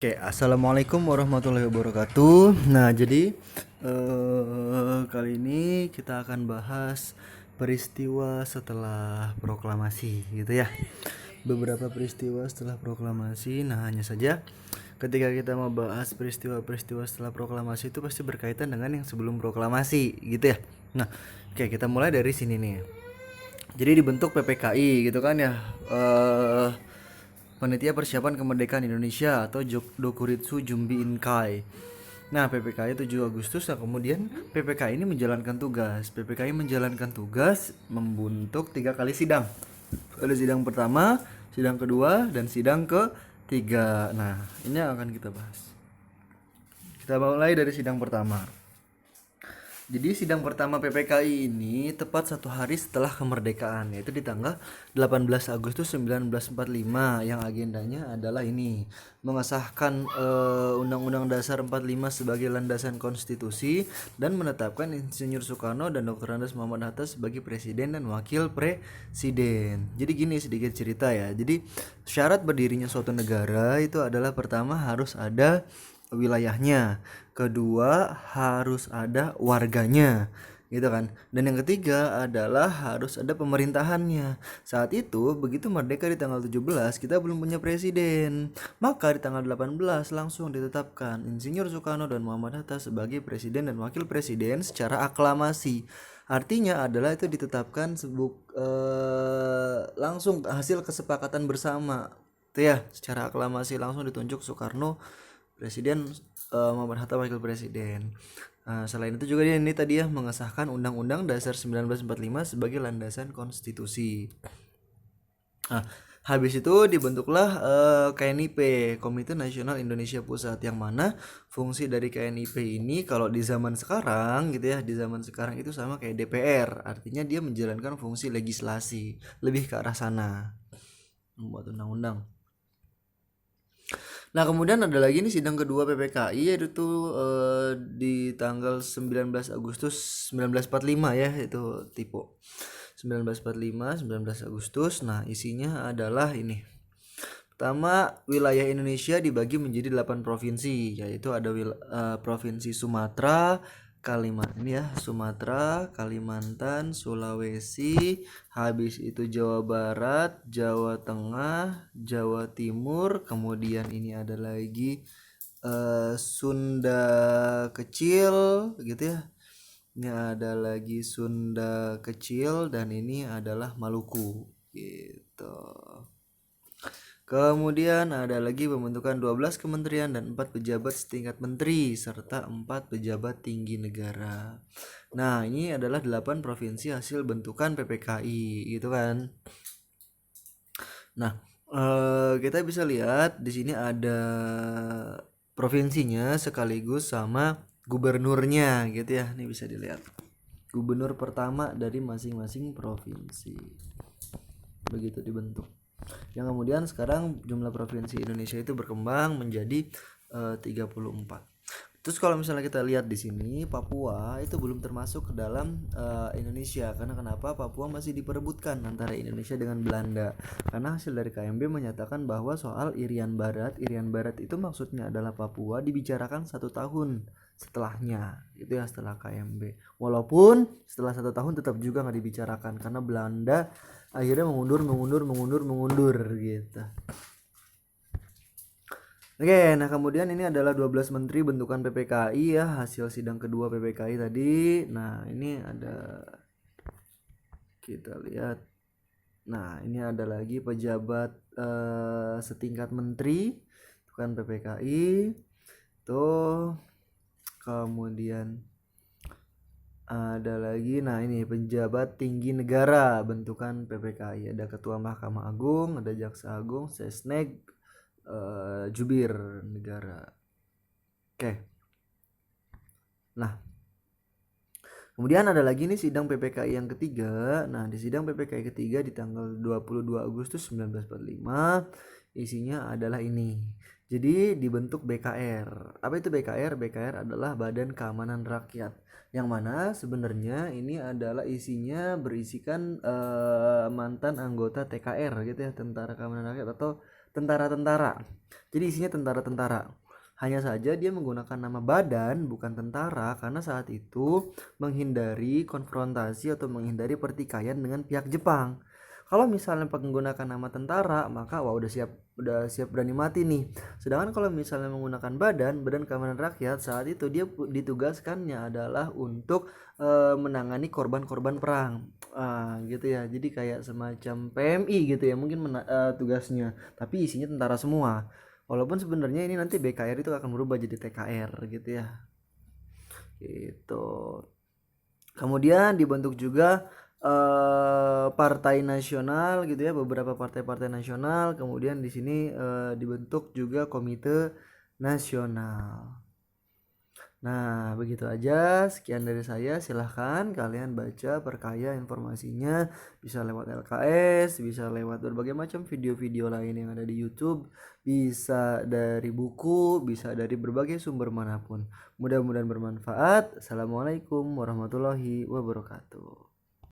Oke, assalamualaikum warahmatullahi wabarakatuh. Nah, jadi kali ini kita akan bahas peristiwa setelah proklamasi, gitu ya. Beberapa peristiwa setelah proklamasi. Nah, hanya saja ketika kita mau bahas peristiwa-peristiwa setelah proklamasi itu pasti berkaitan dengan yang sebelum proklamasi, gitu ya. Nah, oke, kita mulai dari sini nih. Jadi dibentuk PPKI, gitu kan ya. Panitia Persiapan Kemerdekaan Indonesia atau Dokuritsu Jumbi Inkai. Nah, PPKI 7 Agustus. Nah, kemudian PPKI ini menjalankan tugas. PPKI menjalankan tugas membentuk 3 kali sidang. Ada sidang pertama, sidang kedua, dan sidang ketiga. Nah, ini yang akan kita bahas. Kita mulai dari sidang pertama. Jadi sidang pertama PPKI ini tepat 1 hari setelah kemerdekaan, yaitu di tanggal 18 Agustus 1945, yang agendanya adalah ini, mengesahkan Undang-Undang Dasar 45 sebagai landasan konstitusi dan menetapkan Insinyur Soekarno dan Dr. Andes Muhammad Hatta sebagai presiden dan wakil presiden. Jadi gini sedikit cerita ya. Jadi syarat berdirinya suatu negara itu adalah pertama harus ada wilayahnya, kedua harus ada warganya, gitu kan, dan yang ketiga adalah harus ada pemerintahannya. Saat itu begitu merdeka di tanggal 17 kita belum punya presiden, maka di tanggal 18 langsung ditetapkan Insinyur Soekarno dan Muhammad Hatta sebagai presiden dan wakil presiden secara aklamasi. Artinya adalah itu ditetapkan langsung hasil kesepakatan bersama itu ya, secara aklamasi langsung ditunjuk Soekarno presiden, Muhammad Hatta wakil presiden. Selain itu juga dia ini tadi ya mengesahkan Undang-Undang Dasar 1945 sebagai landasan konstitusi. Habis itu dibentuklah KNIP, Komite Nasional Indonesia Pusat, yang mana fungsi dari KNIP ini kalau di zaman sekarang gitu ya, di zaman sekarang itu sama kayak DPR, artinya dia menjalankan fungsi legislasi, lebih ke arah sana, membuat undang-undang. Nah, kemudian ada lagi nih sidang kedua PPKI, yaitu tuh di tanggal 19 Agustus 1945 ya, itu tipe 1945 19 Agustus. Nah, isinya adalah ini. Pertama, wilayah Indonesia dibagi menjadi 8 provinsi, yaitu ada Provinsi Sumatera, Kalimantan ya, Sumatera, Kalimantan, Sulawesi, habis itu Jawa Barat, Jawa Tengah, Jawa Timur, kemudian ini ada lagi Sunda Kecil gitu ya. Ini ada lagi Sunda Kecil dan ini adalah Maluku gitu. Kemudian ada lagi pembentukan 12 kementerian dan 4 pejabat setingkat menteri serta 4 pejabat tinggi negara. Nah, ini adalah 8 provinsi hasil bentukan PPKI gitu kan. Nah, kita bisa lihat di sini ada provinsinya sekaligus sama gubernurnya gitu ya. Ini bisa dilihat. Gubernur pertama dari masing-masing provinsi. Begitu dibentuk. Yang kemudian sekarang jumlah provinsi Indonesia itu berkembang menjadi 34. Terus kalau misalnya kita lihat di sini, Papua itu belum termasuk ke dalam Indonesia. Karena kenapa? Papua masih diperebutkan antara Indonesia dengan Belanda. Karena hasil dari KMB menyatakan bahwa soal Irian Barat itu maksudnya adalah Papua, dibicarakan 1 tahun setelahnya, itu ya, setelah KMB. Walaupun setelah 1 tahun tetap juga nggak dibicarakan karena Belanda akhirnya mengundur gitu. Oke, nah kemudian ini adalah 12 menteri bentukan PPKI ya, hasil sidang kedua PPKI tadi. Nah, ini ada, kita lihat. Nah, ini ada lagi pejabat setingkat menteri bentukan PPKI. Tuh. Kemudian ada lagi, nah ini pejabat tinggi negara bentukan PPKI. Ada Ketua Mahkamah Agung, ada Jaksa Agung, Sesnek, Jubir negara. Oke. Nah, kemudian ada lagi nih sidang PPKI yang ketiga. Nah, di sidang PPKI ketiga di tanggal 22 Agustus 1945 isinya adalah ini. Jadi dibentuk BKR. Apa itu BKR? BKR adalah Badan Keamanan Rakyat. Yang mana sebenarnya ini adalah berisikan mantan anggota TKR gitu ya, Tentara Keamanan Rakyat atau tentara-tentara. Jadi isinya tentara-tentara. Hanya saja dia menggunakan nama badan bukan tentara karena saat itu menghindari konfrontasi atau menghindari pertikaian dengan pihak Jepang. Kalau misalnya menggunakan nama tentara, maka wah udah siap berani mati nih. Sedangkan kalau misalnya menggunakan Badan Keamanan Rakyat, saat itu dia ditugaskannya adalah untuk menangani korban-korban perang. Gitu ya. Jadi kayak semacam PMI gitu ya, mungkin tugasnya. Tapi isinya tentara semua. Walaupun sebenarnya ini nanti BKR itu akan berubah jadi TKR gitu ya. Gitu. Kemudian dibentuk juga partai nasional gitu ya, beberapa partai-partai nasional. Kemudian di sini dibentuk juga komite nasional. Nah, begitu aja. Sekian dari saya. Silahkan kalian baca, perkaya informasinya. Bisa lewat LKS, bisa lewat berbagai macam video-video lain yang ada di YouTube. Bisa dari buku, bisa dari berbagai sumber manapun. Mudah-mudahan bermanfaat. Assalamualaikum warahmatullahi wabarakatuh.